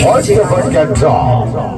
Watch the bird get draw.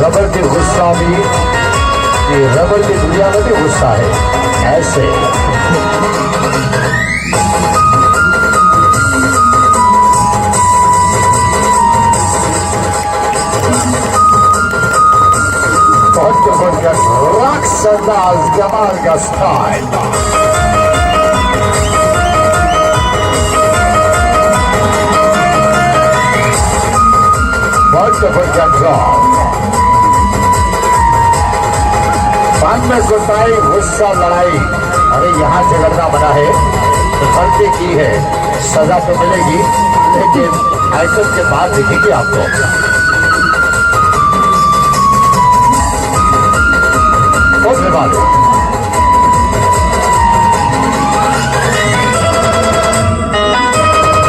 Rubber के गुस्सा भी, ये रबर की दुनिया में भी गुस्सा है ऐसे। बहुत रक्स अंदाज जमाल का स्टाइल। बाद में गुस्साई गुस्सा लड़ाई, अरे यहाँ झगड़ना बना है तो गलती की है सजा तो मिलेगी, लेकिन आइटम के बाद दिखेगी आपको। बहुत बात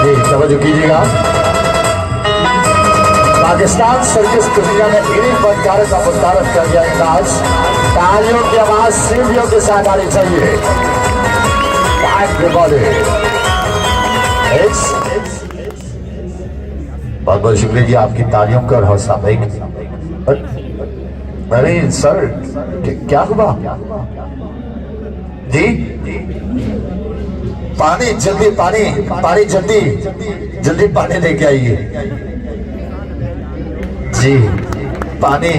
जी, तवज्जो कीजिएगा। पाकिस्तान सर्किस दुनिया में इन्हीं फनकारों का मुतारफ कर दिया अंदाज। तालियों की आवाज सीढ़ियों के साथ आनी चाहिए। बहुत बहुत शुक्रिया जी आपकी तालियों का और हौसला भाई। अरे सर क्या हुआ जी? पानी जल्दी, पानी जल्दी जल्दी पानी लेके आइए जी। पानी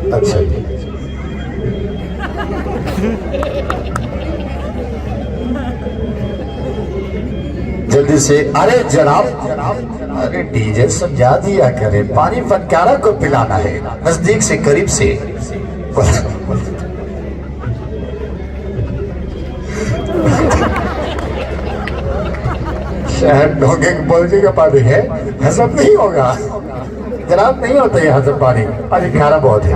अच्छा जी। जल्दी से। अरे जनाब, अरे डीजे समझा दिया करे, पानी फनकारा को पिलाना है, नजदीक से करीब से। शहर ढोंगे बोलने का पानी है, हजम नहीं होगा जनाब, नहीं होता है हजम पानी, अरे खारा बहुत है।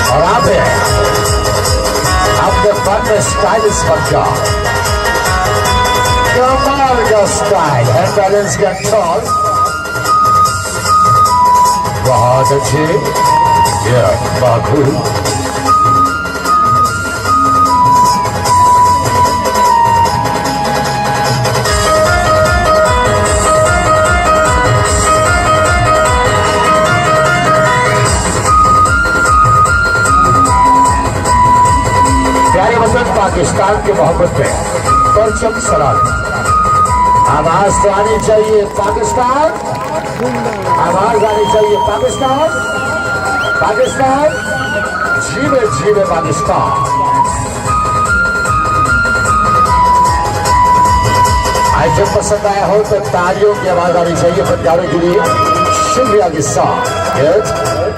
और आप है आपके फन में स्टाइलिश बनका, कमाल का स्टाइल है, बैलेंस कंट्रोल बहुत अच्छे, बाखूब। प्यारे वतन पाकिस्तान के मोहब्बत में परचम सलाम, आवाज तो आनी चाहिए पाकिस्तान, आवाज आनी चाहिए पाकिस्तान। पाकिस्तान जीवे जीवे पाकिस्तान। आइटम पसंद आया हो तो तालियों की आवाज आनी चाहिए पंजाबी के लिए। शुक्रिया के साथ